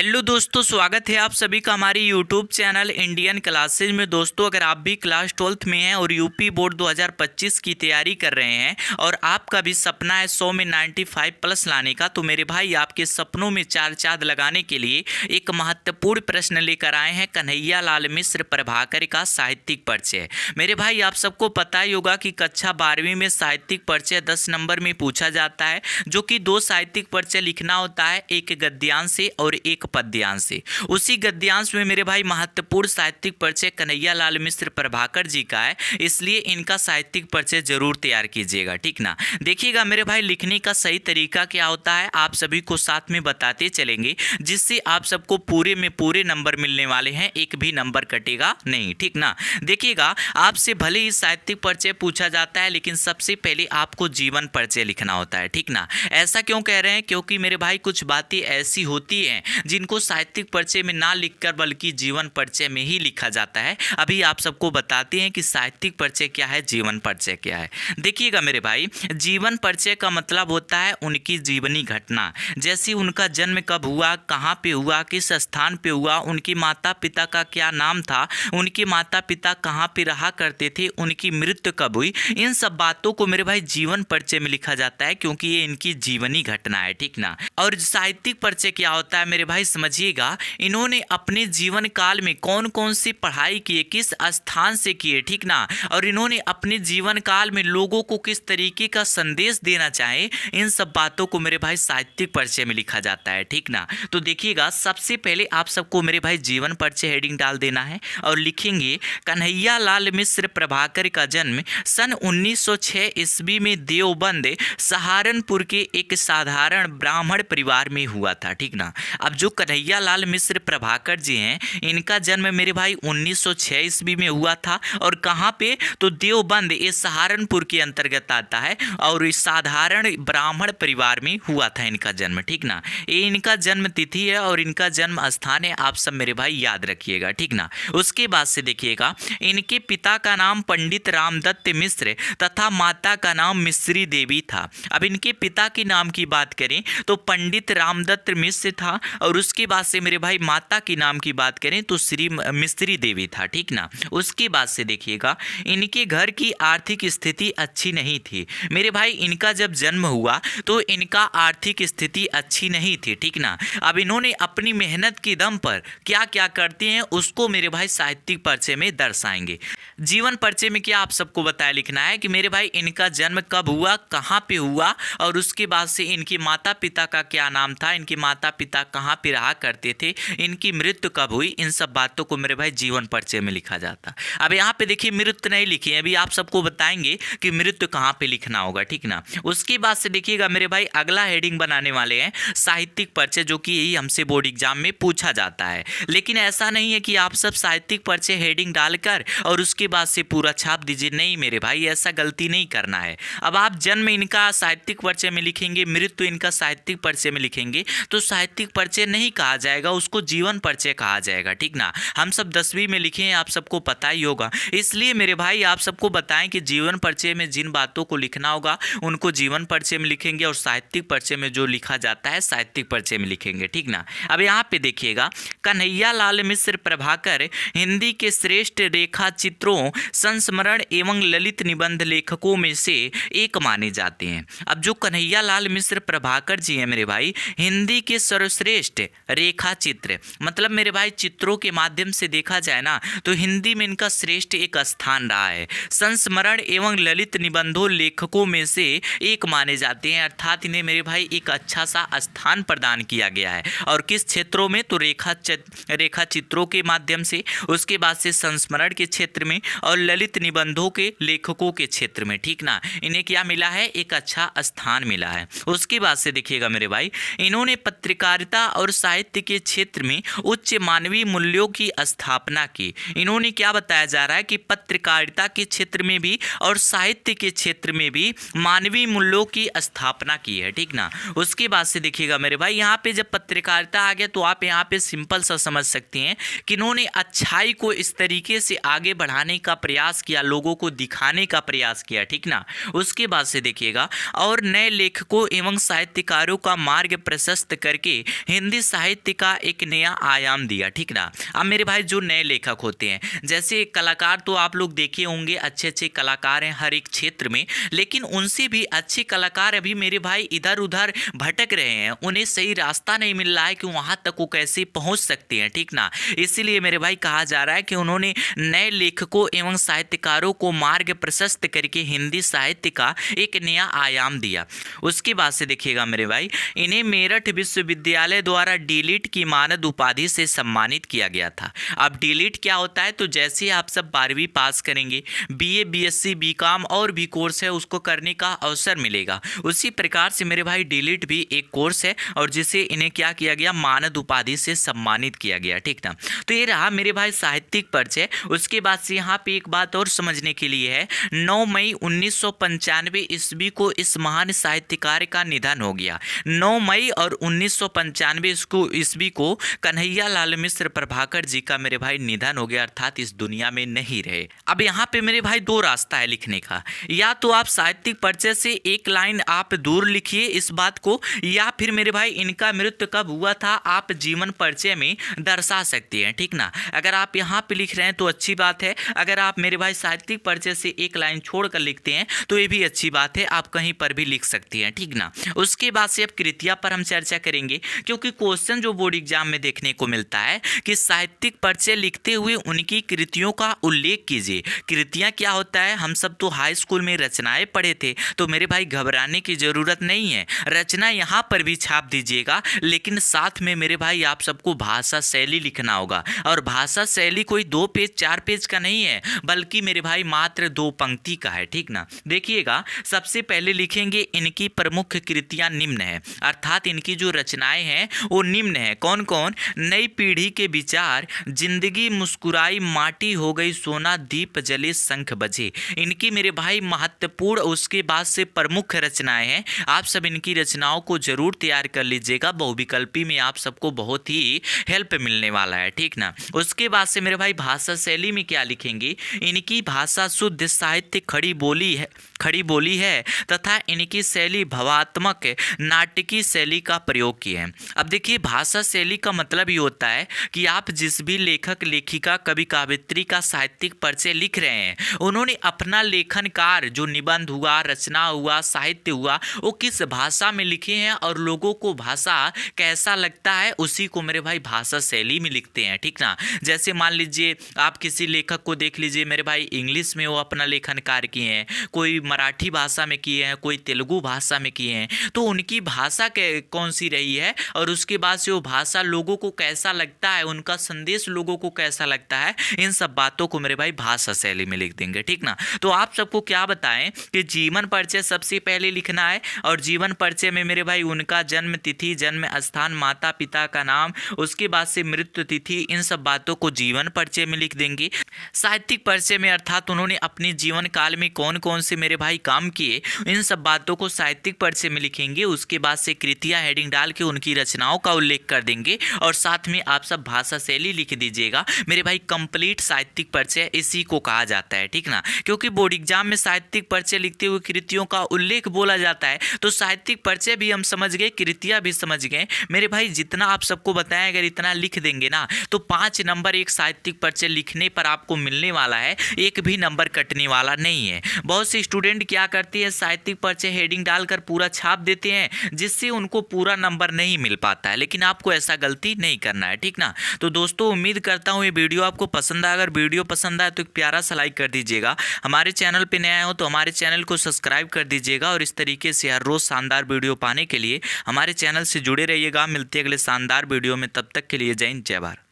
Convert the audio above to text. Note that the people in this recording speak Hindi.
हेलो दोस्तों, स्वागत है आप सभी का हमारे यूट्यूब चैनल इंडियन क्लासेज में। दोस्तों, अगर आप भी क्लास 12th में हैं और यूपी बोर्ड 2025 की तैयारी कर रहे हैं और आपका भी सपना है 100 में 95 प्लस लाने का, तो मेरे भाई आपके सपनों में चार चांद लगाने के लिए एक महत्वपूर्ण प्रश्न लेकर आए हैं कन्हैया लाल मिश्र प्रभाकर का साहित्यिक परिचय। मेरे भाई आप सबको पता ही होगा कि कक्षा 12वीं में साहित्यिक परिचय 10 नंबर में पूछा जाता है, जो कि दो साहित्यिक परिचय लिखना होता है, एक गद्यांश से और एक पद्यांश से। उसी गद्यांश में मेरे भाई महत्वपूर्ण साहित्यिक परिचय कन्हैया लाल मिश्र प्रभाकर जी का है, इसलिए इनका साहित्यिक परिचय जरूर तैयार कीजिएगा, ठीक ना। देखिएगा मेरे भाई, लिखने का सही तरीका क्या होता है आप सभी को साथ में बताते चलेंगे, जिससे आप सबको पूरे में पूरे नंबर मिलने वाले हैं, एक भी नंबर कटेगा नहीं, ठीक ना। देखिएगा, आपसे भले ही साहित्यिक परिचय पूछा जाता है, लेकिन सबसे पहले आपको जीवन परिचय लिखना होता है, ठीक ना। ऐसा क्यों कह रहे हैं? क्योंकि मेरे भाई कुछ बातें ऐसी होती हैं जिनको साहित्यिक परिचय में ना लिखकर बल्कि जीवन परिचय में ही लिखा जाता है। अभी आप सबको बताते हैं कि साहित्यिक परिचय क्या है, जीवन परिचय क्या है। देखिएगा मेरे भाई, जीवन परिचय का मतलब होता है उनकी जीवनी घटना, जैसे उनका जन्म कब हुआ, कहाँ पे हुआ, किस स्थान पे हुआ, उनके माता पिता का क्या नाम था, उनके माता पिता कहाँ पे रहा करते थे, उनकी मृत्यु कब हुई, इन सब बातों को मेरे भाई जीवन परिचय में लिखा जाता है, क्योंकि ये इनकी जीवनी घटना है, ठीक ना। और साहित्यिक परिचय क्या होता है मेरे भाई, समझिएगा, इन्होंने अपने जीवन काल में कौन कौन सी पढ़ाई किए, किस स्थान से किए, ठीक ना, और इन्होंने अपने जीवन काल में लोगों को किस तरीके का संदेश देना चाहे, इन सब बातों को मेरे भाई साहित्यिक परिचय में लिखा जाता है, ठीक ना। तो देखिएगा, सबसे पहले आप सबको मेरे भाई जीवन परिचय हेडिंग डाल देना है और लिखेंगे कन्हैया लाल मिश्र प्रभाकर का जन्म सन 1906 ईस्वी में देवबंद सहारनपुर के एक साधारण ब्राह्मण परिवार में हुआ था, ठीक ना। अब जो कन्हैया लाल मिश्र प्रभाकर जी हैं, इनका जन्म मेरे भाई 1906 ईस्वी में हुआ था, और कहाँ पे? तो देवबंद, ये सहारनपुर के अंतर्गत आता है, और इस साधारण ब्राह्मण परिवार में हुआ था इनका जन्म, ठीक ना। ये इनका जन्म तिथि है और इनका जन्म स्थान है, आप सब मेरे भाई याद रखिएगा, ठीक ना। उसके बाद से देखिएगा, इनके पिता का नाम पंडित रामदत्त मिश्र तथा माता का नाम मिश्री देवी था। अब इनके पिता के नाम की बात करें तो पंडित रामदत्त मिश्र था, और उसके बाद से मेरे भाई माता के नाम की बात करें तो श्री मिश्री देवी था, ठीक ना। उसके बाद से देखिएगा, इनके घर की आर्थिक स्थिति अच्छी नहीं थी मेरे भाई। इनका जब जन्म हुआ तो इनका आर्थिक स्थिति अच्छी नहीं थी, ठीक ना। अब इन्होंने अपनी मेहनत के दम पर क्या क्या करते हैं उसको मेरे भाई साहित्यिक परिचय में दर्शाएंगे। जीवन परिचय में क्या आप सबको बताया लिखना है कि मेरे भाई इनका जन्म कब हुआ, कहाँ पे हुआ, और उसके बाद से इनके माता पिता का क्या नाम था, इनके माता पिता कहाँ पे रहा करते थे, इनकी मृत्यु कब हुई, इन सब बातों को मेरे भाई जीवन परिचय में लिखा जाता। अब यहाँ पे देखिए, मृत्यु नहीं लिखी है, अभी आप सबको बताएंगे कि मृत्यु कहाँ पे लिखना होगा, ठीक ना। उसके बाद से देखिएगा मेरे भाई, अगला हेडिंग बनाने वाले हैं साहित्यिक परिचय, जो कि यही हमसे बोर्ड एग्जाम में पूछा जाता है। लेकिन ऐसा नहीं है कि आप सब साहित्यिक परिचय हेडिंग डालकर और उसके बाद से पूरा छाप दीजिए, नहीं मेरे भाई, ऐसा गलती नहीं करना है। अब आप जन्म इनका साहित्यिक परिचय में लिखेंगे, मृत्यु इनका साहित्यिक परिचय में लिखेंगे, तो साहित्यिक परिचय नहीं कहा जाएगा, उसको जीवन परिचय कहा जाएगा, ठीक ना। हम सब 10वीं में लिखे हैं, आप सबको पता ही होगा, इसलिए मेरे भाई आप सबको बताएं कि जीवन परिचय में जिन बातों को लिखना होगा उनको जीवन परिचय में लिखेंगे, और साहित्यिक परिचय में जो लिखा जाता है साहित्यिक परिचय में लिखेंगे, ठीक ना। अब यहाँ पे देखिएगा, कन्हैया लाल मिश्र प्रभाकर हिंदी के श्रेष्ठ रेखा चित्रों, संस्मरण एवं ललित निबंध लेखकों में से एक माने जाते हैं। अब जो कन्हैया लाल मिश्र प्रभाकर जी हैं मेरे भाई, हिंदी के सर्वश्रेष्ठ रेखा चित्र, मतलब मेरे भाई चित्रों के माध्यम से देखा जाए ना तो हिंदी में इनका श्रेष्ठ एक स्थान रहा है। संस्मरण एवं ललित निबंधों लेखकों में से एक माने जाते हैं, अर्थात इन्हें मेरे भाई एक अच्छा सा स्थान प्रदान किया गया है। और किस क्षेत्रों में? तो रेखा चित्रों के माध्यम से, उसके बाद से संस्मरण के क्षेत्र में, और ललित निबंधों के लेखकों के क्षेत्र में, ठीक ना। इन्हें क्या मिला है? एक अच्छा स्थान मिला है। उसके बाद से देखिएगा मेरे भाई, इन्होंने पत्रकारिता और साहित्य के क्षेत्र में उच्च मानवीय मूल्यों की स्थापना की। इन्होंने क्या बताया जा रहा है कि पत्रकारिता के क्षेत्र में भी और साहित्य के क्षेत्र में भी मानवीय मूल्यों की स्थापना की है, ठीक ना। उसके बाद से देखिएगा मेरे भाई, यहाँ पे जब पत्रकारिता आ गया तो आप यहाँ पे सिंपल सा समझ सकते हैं कि इन्होंने अच्छाई को इस तरीके से आगे बढ़ाने का प्रयास किया, लोगों को दिखाने का प्रयास किया, ठीक ना। उसके बाद से देखिएगा, और नए लेखकों एवं साहित्यकारों का मार्ग प्रशस्त करके हिंदी साहित्य का एक नया आयाम दिया, ठीक ना। अब मेरे भाई जो नए लेखक होते हैं, जैसे कलाकार तो आप लोग देखे होंगे, अच्छे अच्छे कलाकार हैं हर एक क्षेत्र में, लेकिन उनसे भी अच्छे कलाकार अभी मेरे भाई इधर उधर भटक रहे हैं, उन्हें सही रास्ता नहीं मिल रहा है कि वहां तक वो कैसे पहुंच सकते हैं, ठीक ना। इसीलिए मेरे भाई कहा जा रहा है कि उन्होंने नए लेखकों एवं साहित्यकारों को मार्ग प्रशस्त करके हिंदी साहित्य का एक नया आयाम दिया। उसके बाद से देखिएगा मेरे भाई, इन्हें मेरठ विश्वविद्यालय द्वारा डीलिट की मानद उपाधि से सम्मानित किया गया था। अब डीलिट क्या होता है, तो जैसे आप सब 12वीं पास करेंगे, बीए, बीएससी, बीकॉम और भी कोर्स है उसको करने का अवसर मिलेगा, उसी प्रकार से मेरे भाई डीलिट भी एक कोर्स है और जिसे इन्हें क्या किया गया, मानद उपाधि से सम्मानित किया गया, ठीक ना। तो ये रहा मेरे भाई साहित्यिक परिचय। उसके बाद से यहाँ पे एक बात और समझने के लिए है, 9 मई 1995 ईस्वी को इस महान साहित्यकार का निधन हो गया। 9 मई और 1995 ईस्वी को कन्हैया लाल मिश्र प्रभाकर जी का मेरे भाई निधन हो गया, अर्थात इस दुनिया में नहीं रहे। अब यहाँ पे मेरे भाई दो रास्ता है लिखने का, या तो आप साहित्यिक परिचय से एक लाइन आप दूर लिखिए इस बात को, या फिर मेरे भाई इनका मृत्यु कब हुआ था आप जीवन परिचय में दर्शा सकते हैं, ठीक ना। अगर आप यहाँ पे लिख रहे हैं तो अच्छी बात है, अगर आप मेरे भाई साहित्यिक परिचय से एक लाइन छोड़कर लिखते हैं तो ये भी अच्छी बात है, आप कहीं पर भी लिख सकते हैं, ठीक ना। उसके बाद से अब कृतियां पर हम चर्चा करेंगे, क्योंकि क्वेश्चन जो बोर्ड एग्जाम में देखने को मिलता है कि साहित्यिक परिचय लिखते हुए उनकी कृतियों का उल्लेख कीजिए। कृतियां क्या होता है, हम सब तो हाई स्कूल में रचनाएं पढ़े थे, तो मेरे भाई घबराने की जरूरत नहीं है, रचना यहाँ पर भी छाप दीजिएगा, लेकिन साथ में मेरे भाई आप सबको भाषा शैली लिखना होगा। और भाषा शैली कोई 2 पेज 4 पेज का नहीं है, बल्कि मेरे भाई मात्र 2 पंक्ति का है, ठीक ना। देखिएगा, सबसे पहले लिखेंगे इनकी प्रमुख कृतियां निम्न है, अर्थात इनकी जो रचनाएं हैं वो निम्न है। कौन कौन, नई पीढ़ी के विचार, जिंदगी मुस्कुराई माटी हो गई सोना, दीप जले शंख बजे, इनकी मेरे भाई महत्वपूर्ण उसके बाद से प्रमुख रचनाएं हैं। आप सब इनकी रचनाओं को जरूर तैयार कर लीजिएगा, बहुविकल्पी में आप सबको बहुत ही हेल्प मिलने वाला है, ठीक ना। उसके बाद से मेरे भाई भाषा शैली में क्या लिखेंगे, इनकी भाषा शुद्ध साहित्य खड़ी बोली है तथा इनकी शैली भावात्मक नाटकीय शैली का प्रयोग किए हैं। अब देखिए, भाषा शैली का मतलब ये होता है कि आप जिस भी लेखक लेखिका कवि कवयित्री का साहित्यिक परिचय लिख रहे हैं, उन्होंने अपना लेखन कार्य जो निबंध हुआ, रचना हुआ, साहित्य हुआ, वो किस भाषा में लिखे हैं और लोगों को भाषा कैसा लगता है उसी को मेरे भाई भाषा शैली में लिखते हैं, ठीक ना। जैसे मान लीजिए आप किसी लेखक को देख लीजिए मेरे भाई, इंग्लिश में वो अपना लेखन कार्य किए हैं, कोई मराठी भाषा में किए हैं, कोई तेलुगु भाषा में किए हैं, तो उनकी भाषा कौन सी रही है और उसके बाद से वो भाषा लोगों को कैसा लगता है, उनका संदेश लोगों को कैसा लगता है, इन सब बातों को मेरे भाई भाषा शैली में लिख देंगे, ठीक ना। तो आप सबको क्या बताएं कि जीवन परिचय सबसे पहले लिखना है, और जीवन परिचय में मेरे भाई उनका जन्म तिथि, जन्म स्थान, माता पिता का नाम, उसके बाद से मृत्यु तिथि, इन सब बातों को जीवन परिचय में लिख देंगे। साहित्यिक परिचय में अर्थात उन्होंने अपने जीवन काल में कौन कौन से मेरे भाई काम किए, इन सब बातों को साहित्यिक परिचय में लिखेंगे। उसके बाद से कृतियां हेडिंग डाल के उनकी रचनाओं का उल्लेख कर देंगे, और साथ में आप सब भाषा शैली लिख दीजिएगा। मेरे भाई कंप्लीट साहित्यिक परिचय इसी को कहा जाता है, ठीक ना। क्योंकि बोर्ड एग्जाम में साहित्यिक परिचय लिखते हुए कृतियों का उल्लेख बोला जाता है, तो साहित्यिक परिचय भी हम समझ गए, कृतियां भी समझ गए। मेरे भाई जितना आप सबको बताएं, अगर इतना लिख देंगे ना तो 5 नंबर एक साहित्यिक परिचय लिखने पर आपको मिलने वाला है, एक भी नंबर कटने वाला नहीं है। बहुत से स्टूडेंट क्या करते हैं, साहित्यिक परिचय हेडिंग डालकर पूरा छाप देते हैं, जिससे उनको पूरा नंबर नहीं मिल पाता है, लेकिन आपको ऐसा गलती नहीं करना है, ठीक ना। तो दोस्तों उम्मीद करता हूँ ये वीडियो आपको पसंद आया, अगर वीडियो पसंद आए तो एक प्यारा सा लाइक कर दीजिएगा, हमारे चैनल पे नया हो तो हमारे चैनल को सब्सक्राइब कर दीजिएगा, और इस तरीके से हर रोज शानदार वीडियो पाने के लिए हमारे चैनल से जुड़े रहिएगा। मिलते हैं अगले शानदार वीडियो में, तब तक के लिए जय हिंद, जय भारत।